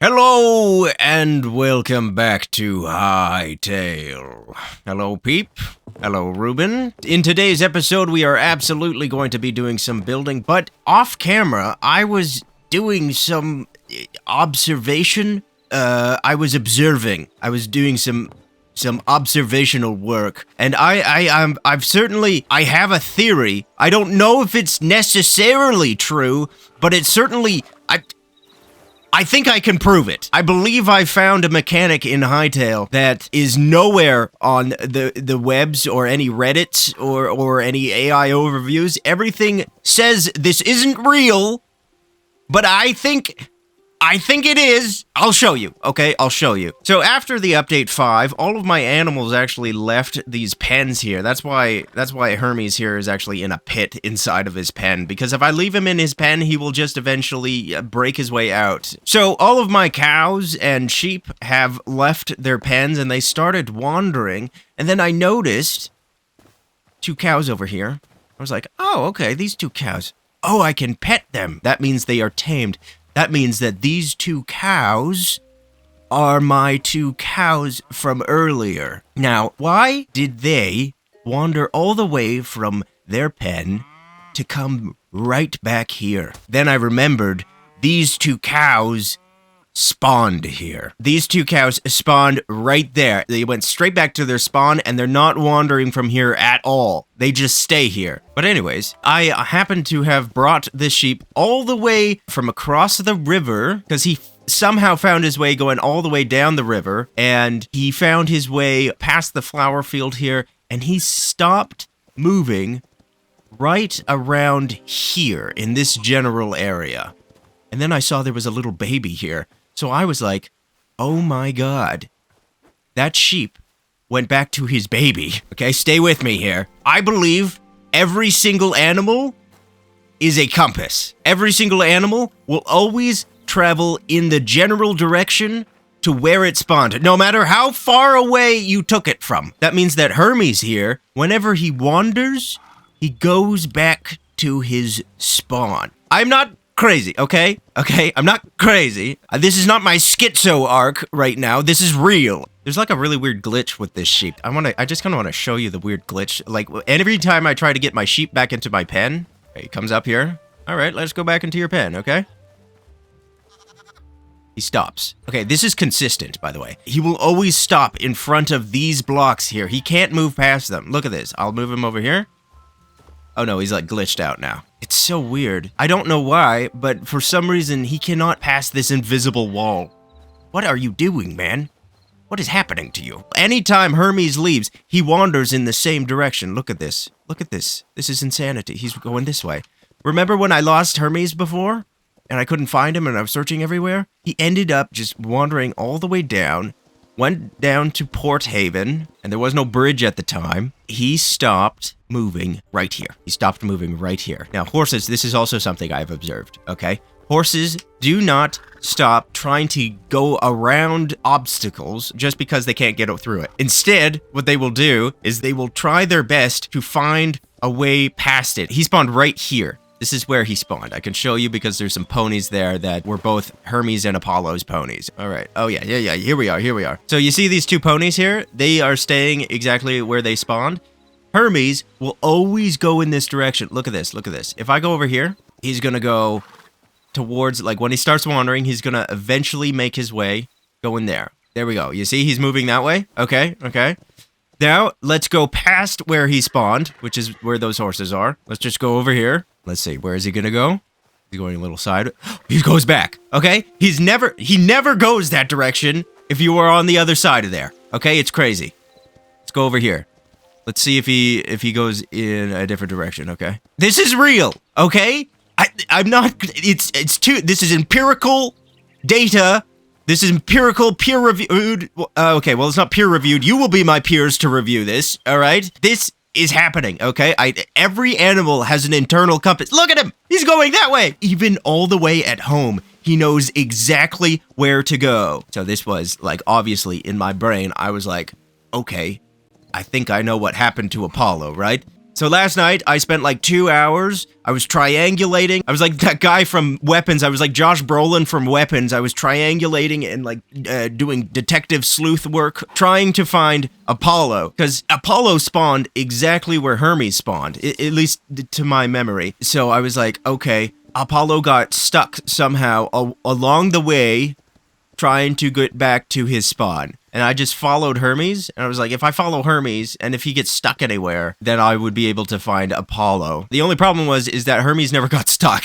Hello and welcome back to Hytale. Hello, Peep. Hello, Ruben. In today's episode, we are absolutely going to be doing some building, but off camera, I was doing some observation. I was observing. I was doing some observational work, and I've certainly have a theory. I don't know if it's necessarily true, but it's certainly I think I can prove it. I believe I found a mechanic in Hytale that is nowhere on the webs or any Reddits or any AI overviews. Everything says this isn't real, but I think it is. I'll show you, okay? I'll show you. So after the update 5, all of my animals actually left these pens here. That's why Hermes here is actually in a pit inside of his pen, because if I leave him in his pen, he will just eventually break his way out. So all of my cows and sheep have left their pens and they started wandering, and then I noticed 2 cows over here. I was like, oh, okay, these 2 cows. Oh, I can pet them. That means they are tamed. That means that these 2 cows are my 2 cows from earlier. Now, why did they wander all the way from their pen to come right back here? Then I remembered these 2 cows spawned here. These 2 cows spawned right there. They went straight back to their spawn, and they're not wandering from here at all. They just stay here. But anyways, I happen to have brought this sheep all the way from across the river, because he somehow found his way going all the way down the river, and he found his way past the flower field here, and he stopped moving right around here in this general area. And then I saw there was a little baby here. So I was like, oh my god, that sheep went back to his baby. Okay, stay with me here. I believe every single animal is a compass. Every single animal will always travel in the general direction to where it spawned, no matter how far away you took it from. That means that Hermes here, whenever he wanders, he goes back to his spawn. I'm not crazy, okay? Okay, I'm not crazy. This is not my schizo arc right now. This is real. There's like a really weird glitch with this sheep. I just kind of want to show you the weird glitch. Like, every time I try to get my sheep back into my pen, he comes up here. All right, let's go back into your pen, okay? He stops. Okay, this is consistent, by the way. He will always stop in front of these blocks here. He can't move past them. Look at this. I'll move him over here. Oh no, he's like glitched out now. It's so weird. I don't know why, but for some reason, he cannot pass this invisible wall. What are you doing, man? What is happening to you? Anytime Hermes leaves, he wanders in the same direction. Look at this. Look at this. This is insanity. He's going this way. Remember when I lost Hermes before? And I couldn't find him and I was searching everywhere? He ended up just wandering all the way down, went down to Port Haven, and there was no bridge at the time. He stopped moving right here. He stopped moving right here. Now, horses, this is also something I've observed, okay? Horses do not stop trying to go around obstacles just because they can't get through it. Instead, what they will do is they will try their best to find a way past it. He spawned right here. This is where he spawned. I can show you because there's some ponies there that were both Hermes and Apollo's ponies. All right. Oh, yeah. Here we are. So you see these 2 ponies here? They are staying exactly where they spawned. Hermes will always go in this direction. Look at this. If I go over here, he's going to go towards, like, when he starts wandering, he's going to eventually make his way going there. There we go. You see he's moving that way? Okay. Now, let's go past where he spawned, which is where those horses are. Let's just go over here. Let's see, where is he gonna go? He's going a little side. He goes back, okay? He never goes that direction if you are on the other side of there, okay? It's crazy. Let's go over here. Let's see if he goes in a different direction, okay? This is real, okay? I'm not, this is empirical data. This is empirical, peer-reviewed. Okay, well, it's not peer-reviewed. You will be my peers to review this, all right? This is happening, okay? Every animal has an internal compass. Look at him! He's going that way! Even all the way at home, he knows exactly where to go. So this was, like, obviously in my brain, I was like, okay, I think I know what happened to Apollo, right? So last night, I spent like 2 hours. I was triangulating. I was like that guy from Weapons. I was like Josh Brolin from Weapons. I was triangulating and like doing detective sleuth work, trying to find Apollo. Because Apollo spawned exactly where Hermes spawned, at least to my memory. So I was like, okay, Apollo got stuck somehow along the way, trying to get back to his spawn. And I just followed Hermes, and I was like, if I follow Hermes, and if he gets stuck anywhere, then I would be able to find Apollo. The only problem is that Hermes never got stuck.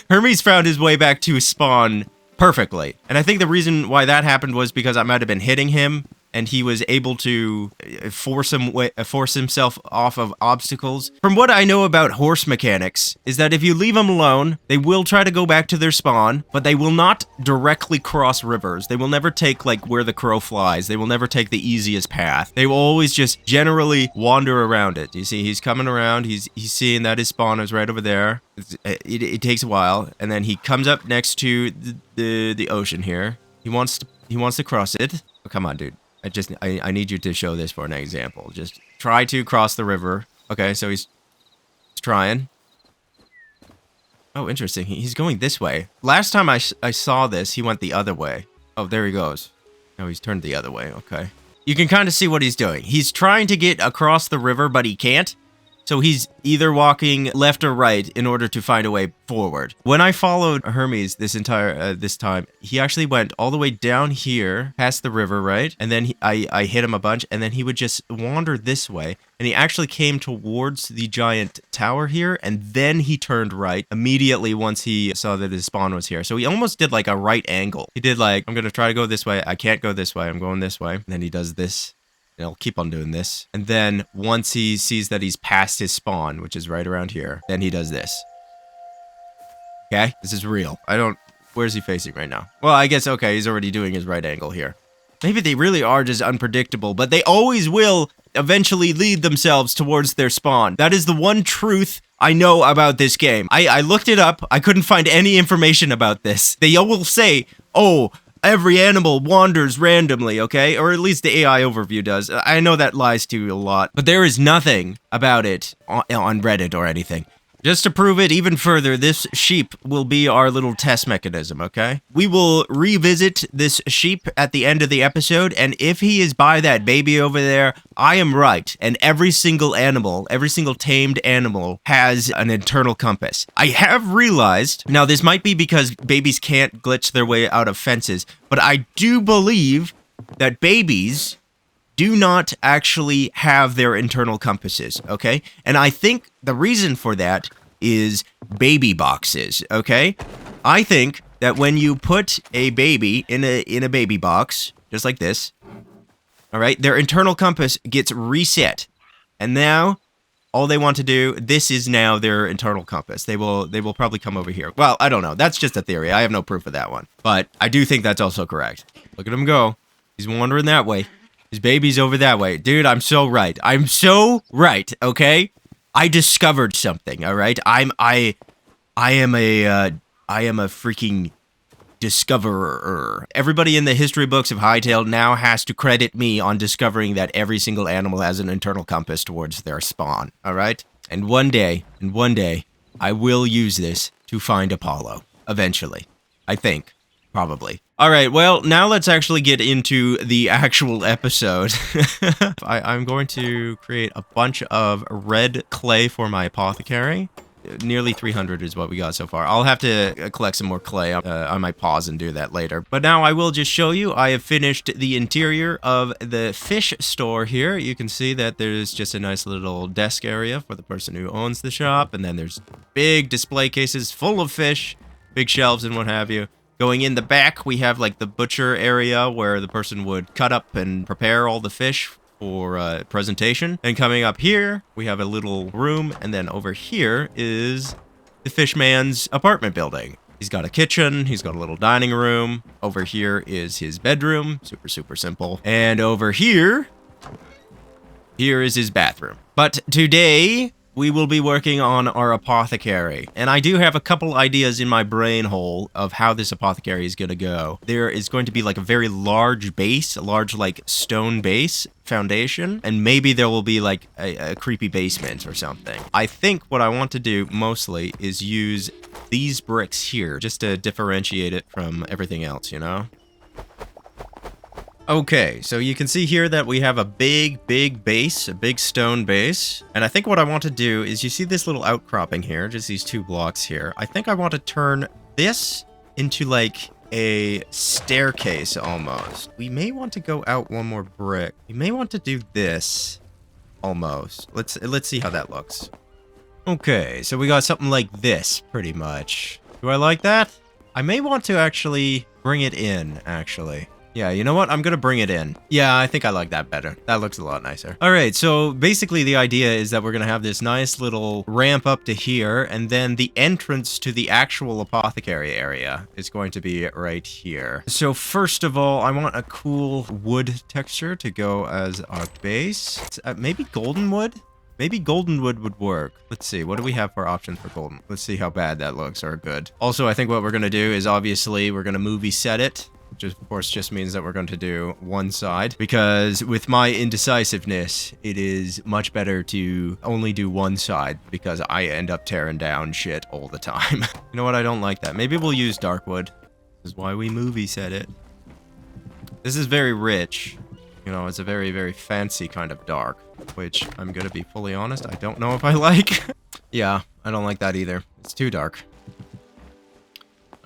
Hermes found his way back to his spawn perfectly. And I think the reason why that happened was because I might have been hitting him, and he was able to force himself off of obstacles. From what I know about horse mechanics, is that if you leave them alone, they will try to go back to their spawn, but they will not directly cross rivers. They will never take, like, where the crow flies. They will never take the easiest path. They will always just generally wander around it. You see, he's coming around. He's seeing that his spawn is right over there. It takes a while, and then he comes up next to the ocean here. He wants to cross it. Oh, come on, dude. I need you to show this for an example. Just try to cross the river. Okay, so he's trying. Oh, interesting. He's going this way. Last time I saw this, he went the other way. Oh, there he goes. Now he's turned the other way. Okay. You can kind of see what he's doing. He's trying to get across the river, but he can't. So he's either walking left or right in order to find a way forward. When I followed Hermes this time, he actually went all the way down here, past the river, right? And then I hit him a bunch, and then he would just wander this way. And he actually came towards the giant tower here, and then he turned right immediately once he saw that his spawn was here. So he almost did like a right angle. He did like, I'm going to try to go this way. I can't go this way. I'm going this way. And then he does this. He'll keep on doing this. And then once he sees that he's past his spawn, which is right around here, then he does this. Okay? This is real. Where's he facing right now? Well, I guess, okay, he's already doing his right angle here. Maybe they really are just unpredictable, but they always will eventually lead themselves towards their spawn. That is the one truth I know about this game. I looked it up. I couldn't find any information about this. They all will say, oh, every animal wanders randomly, okay? Or at least the AI overview does. I know that lies to you a lot, but there is nothing about it on Reddit or anything. Just to prove it even further, this sheep will be our little test mechanism, okay? We will revisit this sheep at the end of the episode, and if he is by that baby over there, I am right. And every single animal, every single tamed animal has an internal compass. I have realized, now this might be because babies can't glitch their way out of fences, but I do believe that babies do not actually have their internal compasses, okay? And I think the reason for that is baby boxes, okay? I think that when you put a baby in a baby box, just like this, all right, their internal compass gets reset. And now all they want to do, this is now their internal compass. They will probably come over here. Well, I don't know. That's just a theory. I have no proof of that one. But I do think that's also correct. Look at him go. He's wandering that way. His baby's over that way. Dude, I'm so right. I'm so right, okay? I discovered something, all right? I am a freaking discoverer. Everybody in the history books of Hytale now has to credit me on discovering that every single animal has an internal compass towards their spawn, all right? And one day, I will use this to find Apollo. Eventually. I think. Probably. All right, well, now let's actually get into the actual episode. I'm going to create a bunch of red clay for my apothecary. Nearly 300 is what we got so far. I'll have to collect some more clay. I might pause and do that later. But now I will just show you. I have finished the interior of the fish store here. You can see that there's just a nice little desk area for the person who owns the shop. And then there's big display cases full of fish, big shelves and what have you. Going in the back, we have like the butcher area where the person would cut up and prepare all the fish for presentation. And coming up here, we have a little room. And then over here is the fishman's apartment building. He's got a kitchen. He's got a little dining room. Over here is his bedroom. Super, super simple. And over here is his bathroom. But today, we will be working on our apothecary. And I do have a couple ideas in my brain hole of how this apothecary is going to go. There is going to be like a very large base, a large like stone base foundation, and maybe there will be like a creepy basement or something. I think what I want to do mostly is use these bricks here just to differentiate it from everything else, you know? Okay, so you can see here that we have a big base, a big stone base. And I think what I want to do is, you see this little outcropping here, just these 2 blocks here. I think I want to turn this into like a staircase almost. We may want to go out 1 more brick. We may want to do this almost. Let's see how that looks. Okay, so we got something like this pretty much. Do I like that? I may want to actually bring it in, actually. Yeah, you know what? I'm gonna bring it in. Yeah, I think I like that better. That looks a lot nicer. All right, so basically the idea is that we're gonna have this nice little ramp up to here, and then the entrance to the actual apothecary area is going to be right here. So first of all, I want a cool wood texture to go as our base. Maybe golden wood? Maybe golden wood would work. Let's see, what do we have for options for golden? Let's see how bad that looks or good. Also, I think what we're gonna do is obviously we're gonna movie set it. Which of course just means that we're going to do one side, because with my indecisiveness, it is much better to only do one side, because I end up tearing down shit all the time. You know what? I don't like that. Maybe we'll use dark wood. This is why we movie set it. This is very rich. You know, it's a very fancy kind of dark, which I'm gonna be fully honest, I don't know if I like. Yeah, I don't like that either. It's too dark.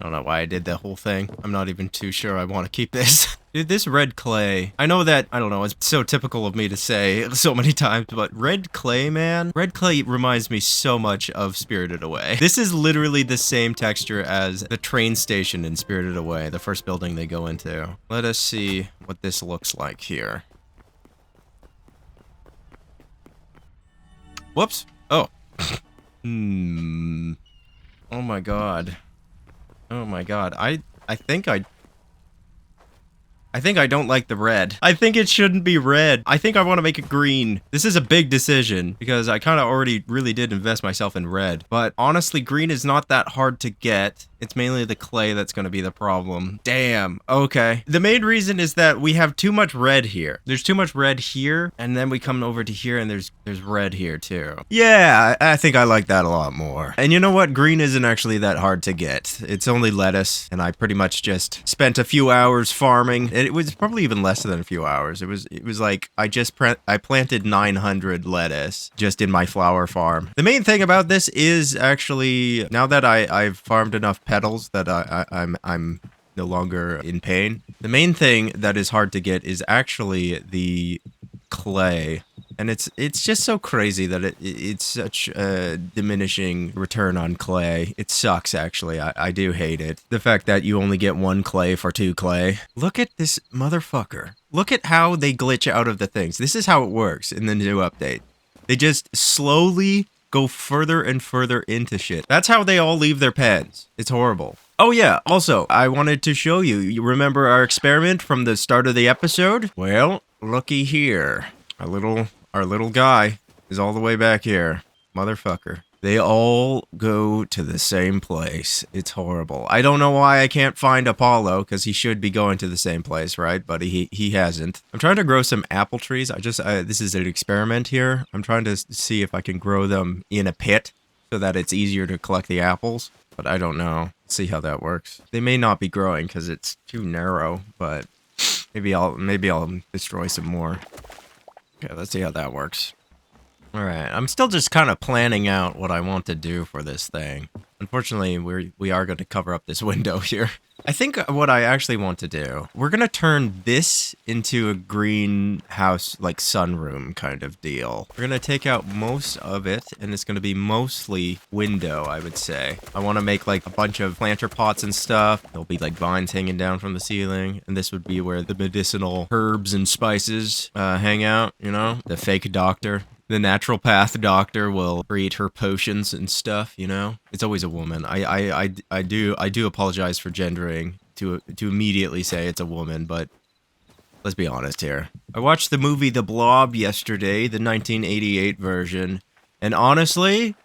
I don't know why I did that whole thing. I'm not even too sure I want to keep this. Dude, this red clay, I know that, I don't know, it's so typical of me to say so many times, but red clay, man, red clay reminds me so much of Spirited Away. This is literally the same texture as the train station in Spirited Away, the first building they go into. Let us see what this looks like here. Whoops. Oh. Oh my god. Oh my god, I think I don't like the red. I think it shouldn't be red. I think I want to make it green. This is a big decision, because I kind of already really did invest myself in red. But honestly, green is not that hard to get. It's mainly the clay that's going to be the problem. Damn, okay. The main reason is that we have too much red here. There's too much red here, and then we come over to here, and there's red here too. Yeah, I think I like that a lot more. And you know what? Green isn't actually that hard to get. It's only lettuce, and I pretty much just spent a few hours farming. It was probably even less than a few hours. It was like I planted 900 lettuce just in my flower farm. The main thing about this is actually, now that I've farmed enough petals that I'm no longer in pain. The main thing that is hard to get is actually the clay. And it's just so crazy that it's such a diminishing return on clay. It sucks, actually. I do hate it. The fact that you only get 1 clay for 2 clay. Look at this motherfucker. Look at how they glitch out of the things. This is how it works in the new update. They just slowly go further and further into shit. That's how they all leave their pens. It's horrible. Oh yeah, also, I wanted to show you. You remember our experiment from the start of the episode? Well, looky here. Our little guy is all the way back here. Motherfucker. They all go to the same place. It's horrible. I don't know why I can't find Apollo, because he should be going to the same place, right? But he hasn't. I'm trying to grow some apple trees. This is an experiment here. I'm trying to see if I can grow them in a pit so that it's easier to collect the apples. But I don't know. Let's see how that works. They may not be growing because it's too narrow, but maybe I'll destroy some more. Okay, let's see how that works. Alright, I'm still just kind of planning out what I want to do for this thing. Unfortunately, we are going to cover up this window here. I think what I actually want to do, we're going to turn this into a greenhouse, like sunroom kind of deal. We're going to take out most of it, and it's going to be mostly window, I would say. I want to make like a bunch of planter pots and stuff. There'll be like vines hanging down from the ceiling, and this would be where the medicinal herbs and spices hang out, you know? The fake doctor. The naturopath doctor will create her potions and stuff, you know? It's always a woman. I do apologize for gendering to immediately say it's a woman, but let's be honest here. I watched the movie The Blob yesterday, the 1988 version, And honestly,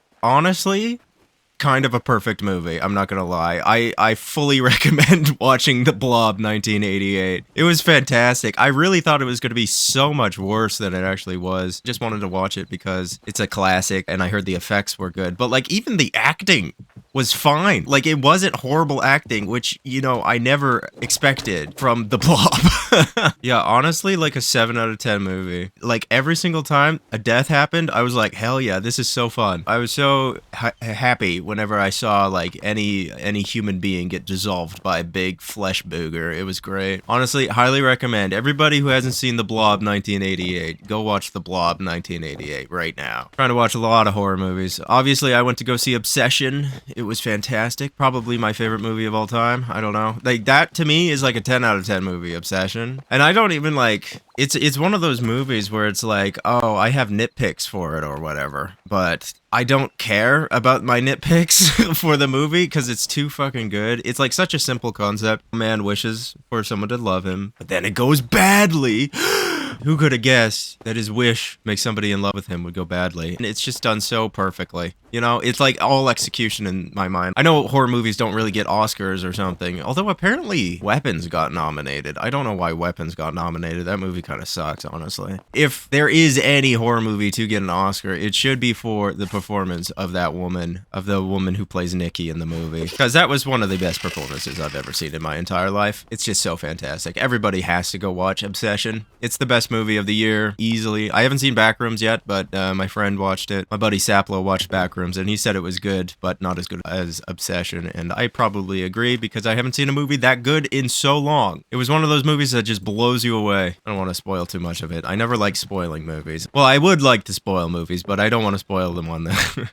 kind of a perfect movie. I'm not gonna lie. I fully recommend watching The Blob 1988. It was fantastic. I really thought it was gonna be so much worse than it actually was. Just wanted to watch it because it's a classic and I heard the effects were good. But like even the acting was fine. Like it wasn't horrible acting, which, you know, I never expected from The Blob. Yeah, honestly, like a 7 out of 10 movie. Like every single time a death happened, I was like, hell yeah, this is so fun. I was so happy whenever I saw like any human being get dissolved by a big flesh booger. It was great. Honestly, highly recommend. Everybody who hasn't seen The Blob 1988, go watch The Blob 1988 right now. Trying to watch a lot of horror movies. Obviously, I went to go see Obsession. It was fantastic. Probably my favorite movie of all time. I don't know. Like that to me is like a 10 out of 10 movie, Obsession. And I don't even like it's one of those movies where it's like, oh, I have nitpicks for it or whatever. But I don't care about my nitpicks for the movie because it's too fucking good. It's like such a simple concept. A man wishes for someone to love him, but then it goes badly. Who could have guessed that his wish makes somebody in love with him would go badly? And it's just done so perfectly. You know, it's like all execution in my mind. I know horror movies don't really get Oscars or something, although apparently Weapons got nominated. I don't know why Weapons got nominated. That movie kind of sucks, honestly. If there is any horror movie to get an Oscar, it should be for the performance of that woman, of the woman who plays Nikki in the movie. Because that was one of the best performances I've ever seen in my entire life. It's just so fantastic. Everybody has to go watch Obsession. It's the best movie of the year, easily. I haven't seen Backrooms yet, but my friend watched it. My buddy Saplo watched Backrooms, and he said it was good, but not as good as Obsession, and I probably agree because I haven't seen a movie that good in so long. It was one of those movies that just blows you away. I don't want to spoil too much of it. I never like spoiling movies. Well, I would like to spoil movies, but I don't want to spoil them on the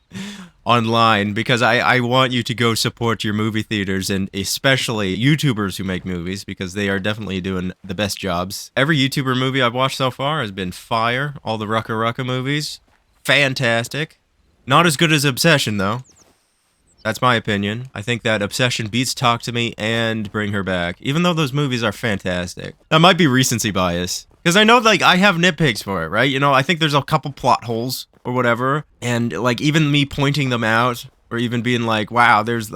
online because I want you to go support your movie theaters and especially YouTubers who make movies because they are definitely doing the best jobs. Every YouTuber movie I've watched so far has been fire. All the Rucka Rucka movies, fantastic. Not as good as Obsession though. That's my opinion. I think that Obsession beats Talk to Me and Bring Her Back, even though those movies are fantastic. That might be recency bias. Because I know, like, I have nitpicks for it, right? You know, I think there's a couple plot holes or whatever. And, like, even me pointing them out or even being like, wow, there's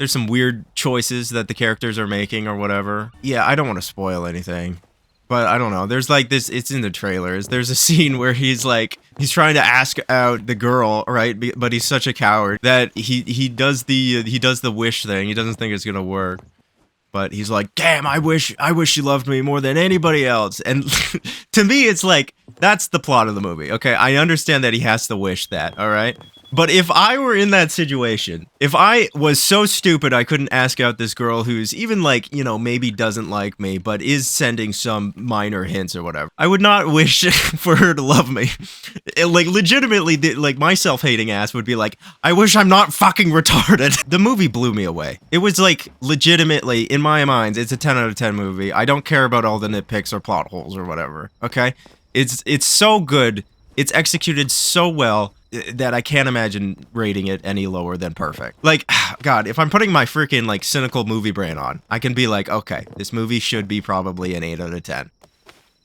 some weird choices that the characters are making or whatever. Yeah, I don't want to spoil anything. But I don't know. There's like this, it's in the trailers. There's a scene where he's trying to ask out the girl, right? But he's such a coward that he does the wish thing. He doesn't think it's gonna work. But he's like, damn, I wish she loved me more than anybody else. And to me, it's like, that's the plot of the movie. Okay, I understand that he has to wish that, all right? But if I were in that situation, if I was so stupid I couldn't ask out this girl who's even like, you know, maybe doesn't like me, but is sending some minor hints or whatever, I would not wish for her to love me. Like, legitimately, like, my self-hating ass would be like, I wish I'm not fucking retarded. The movie blew me away. It was like, legitimately, in my mind, it's a 10 out of 10 movie. I don't care about all the nitpicks or plot holes or whatever, okay? It's so good. It's executed so well that I can't imagine rating it any lower than perfect. Like, God, if I'm putting my freaking, like, cynical movie brain on, I can be like, okay, this movie should be probably an 8 out of 10.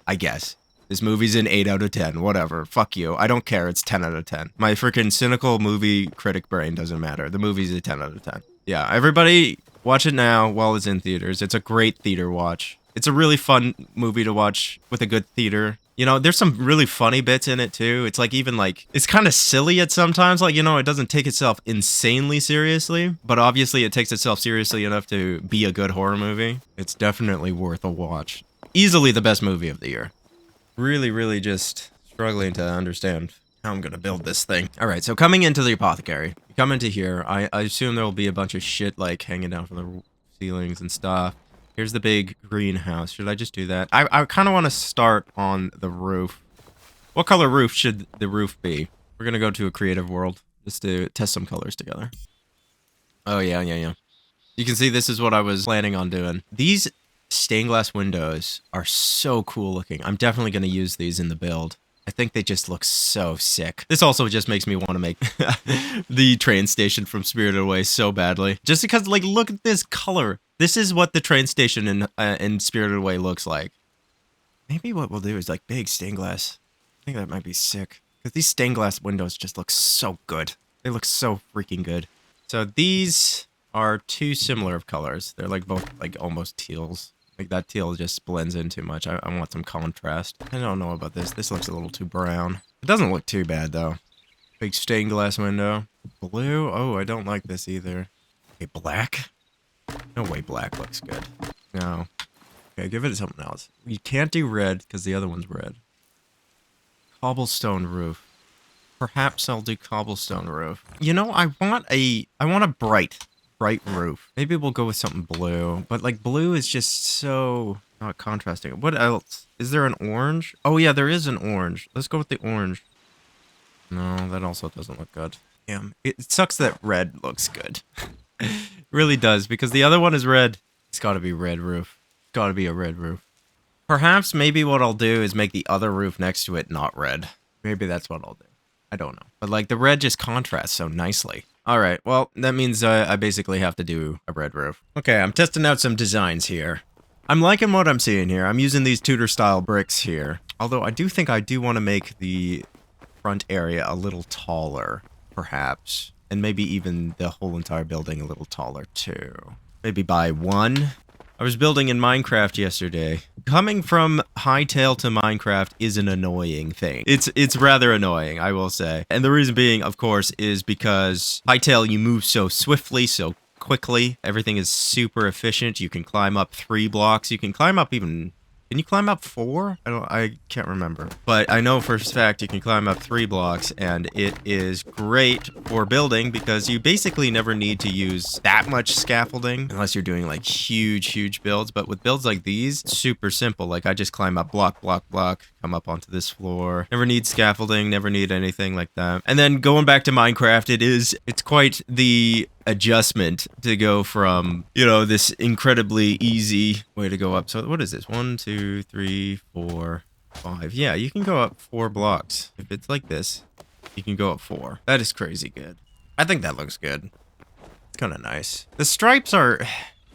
I guess. This movie's an 8 out of 10, whatever. Fuck you. I don't care, it's 10 out of 10. My freaking cynical movie critic brain doesn't matter. The movie's a 10 out of 10. Yeah, everybody watch it now while it's in theaters. It's a great theater watch. It's a really fun movie to watch with a good theater. You know, there's some really funny bits in it too. It's like even like, it's kind of silly at sometimes. Like, you know, it doesn't take itself insanely seriously, but obviously it takes itself seriously enough to be a good horror movie. It's definitely worth a watch. Easily the best movie of the year. Really, really just struggling to understand how I'm gonna build this thing. All right, so coming into the apothecary, you come into here, I assume there will be a bunch of shit like hanging down from the ceilings and stuff. Here's the big greenhouse. Should I just do that? I kind of want to start on the roof. What color roof should the roof be? We're going to go to a creative world just to test some colors together. Oh, yeah. You can see this is what I was planning on doing. These stained glass windows are so cool looking. I'm definitely going to use these in the build. I think they just look so sick. This also just makes me want to make the train station from Spirited Away so badly. Just because, like, look at this color. This is what the train station in Spirited Away looks like. Maybe what we'll do is, like, big stained glass. I think that might be sick. Because these stained glass windows just look so good. They look so freaking good. So these are two similar of colors. They're like both like almost teals. Like that teal just blends in too much. I want some contrast. I don't know about this. This looks a little too brown. It doesn't look too bad though. Big stained glass window. Blue? Oh, I don't like this either. Okay, black? No way black looks good. No. Okay, give it something else. You can't do red because the other one's red. Cobblestone roof. Perhaps I'll do cobblestone roof. You know, I want a bright roof. Maybe we'll go with something blue. But like blue is just so not contrasting. What else? Is there an orange? Oh yeah, there is an orange. Let's go with the orange. No, that also doesn't look good. Damn. It sucks that red looks good. It really does, because the other one is red. It's gotta be red roof. It's gotta be a red roof. Perhaps maybe what I'll do is make the other roof next to it not red. Maybe that's what I'll do. I don't know. But like the red just contrasts so nicely. Alright, well, that means I basically have to do a red roof. Okay, I'm testing out some designs here. I'm liking what I'm seeing here. I'm using these Tudor-style bricks here. Although I do think I do want to make the front area a little taller, perhaps. And maybe even the whole entire building a little taller, too. Maybe by one. I was building in Minecraft yesterday. Coming from Hytale to Minecraft is an annoying thing. It's rather annoying, I will say. And the reason being, of course, is because Hytale, you move so swiftly, so quickly. Everything is super efficient. You can climb up 3 blocks. You can climb up even... Can you climb up 4? I can't remember. But I know for a fact you can climb up 3 blocks, and it is great for building because you basically never need to use that much scaffolding unless you're doing like huge builds. But with builds like these, it's super simple. Like I just climb up block, come up onto this floor. Never need scaffolding, never need anything like that. And then going back to Minecraft, it's quite the adjustment to go from, you know, this incredibly easy way to go up. So what is this? 1, 2, 3, 4, 5. Yeah, you can go up 4 blocks. If it's like this, you can go up 4. That is crazy good. I think that looks good. It's kind of nice. The stripes are,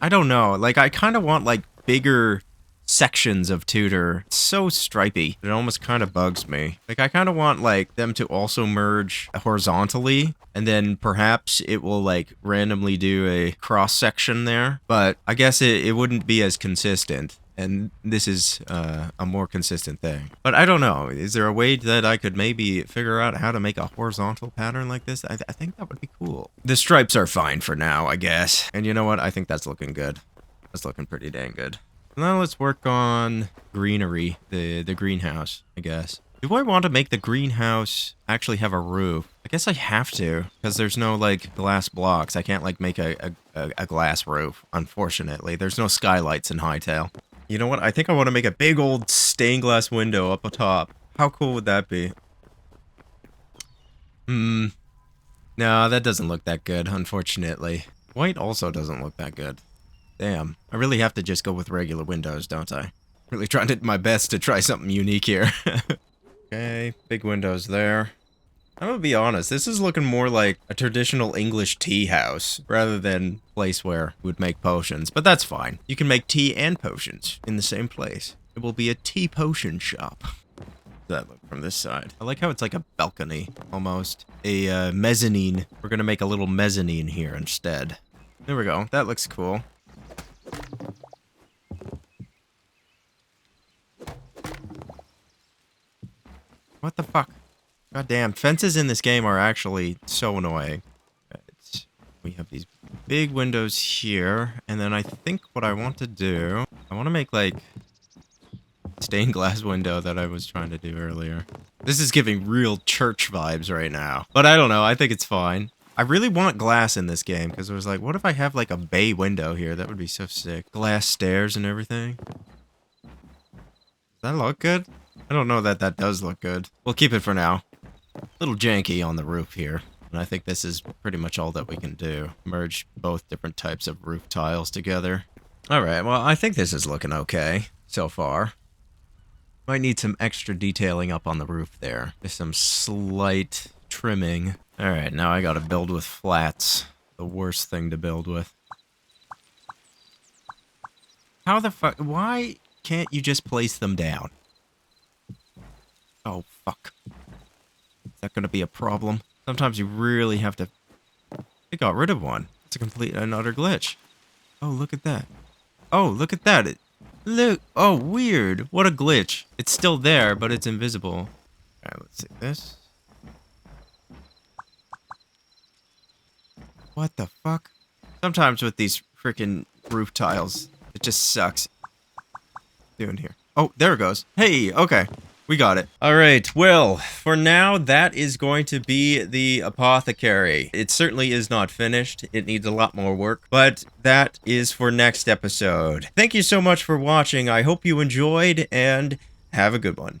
I don't know, like I kind of want like bigger sections of Tudor. It's so stripy. It almost kind of bugs me. Like I kind of want like them to also merge horizontally, and then perhaps it will like randomly do a cross section there. But I guess it wouldn't be as consistent. And this is a more consistent thing. But I don't know. Is there a way that I could maybe figure out how to make a horizontal pattern like this? I think that would be cool. The stripes are fine for now, I guess. And you know what? I think that's looking good. That's looking pretty dang good. Now let's work on greenery, the greenhouse, I guess. Do I want to make the greenhouse actually have a roof? I guess I have to, because there's no, like, glass blocks. I can't, like, make a glass roof, unfortunately. There's no skylights in Hytale. You know what? I think I want to make a big old stained glass window up atop. How cool would that be? No, that doesn't look that good, unfortunately. White also doesn't look that good. Damn, I really have to just go with regular windows, don't I? Really trying to do my best to try something unique here. Okay, big windows there. I'm gonna be honest, this is looking more like a traditional English tea house, rather than a place where we would make potions, but that's fine. You can make tea and potions in the same place. It will be a tea potion shop. How does that look from this side? I like how it's like a balcony, almost. A mezzanine. We're gonna make a little mezzanine here instead. There we go, that looks cool. What the fuck? Goddamn, fences in this game are actually so annoying. We have these big windows here, and then I think what I want to do, I want to make like stained glass window that I was trying to do earlier. This is giving real church vibes right now, but I don't know, I think it's fine. I really want glass in this game, because I was like, what if I have like a bay window here? That would be so sick. Glass stairs and everything. Does that look good? I don't know that that does look good. We'll keep it for now. A little janky on the roof here. And I think this is pretty much all that we can do. Merge both different types of roof tiles together. Alright, well, I think this is looking okay so far. Might need some extra detailing up on the roof there. Just some slight trimming. Alright, now I gotta build with flats. The worst thing to build with. How the fuck? Why can't you just place them down? Oh, fuck. that gonna be a problem? Sometimes you really have to... It got rid of one. It's a complete and utter glitch. Oh, look at that. Oh, look at that. Look. Oh, weird. What a glitch. It's still there, but it's invisible. Alright, let's see this. What the fuck? Sometimes with these freaking roof tiles, it just sucks. Doing here. Oh, there it goes. Hey, okay. We got it. Alright, well, for now, that is going to be the apothecary. It certainly is not finished. It needs a lot more work, but that is for next episode. Thank you so much for watching. I hope you enjoyed, and have a good one.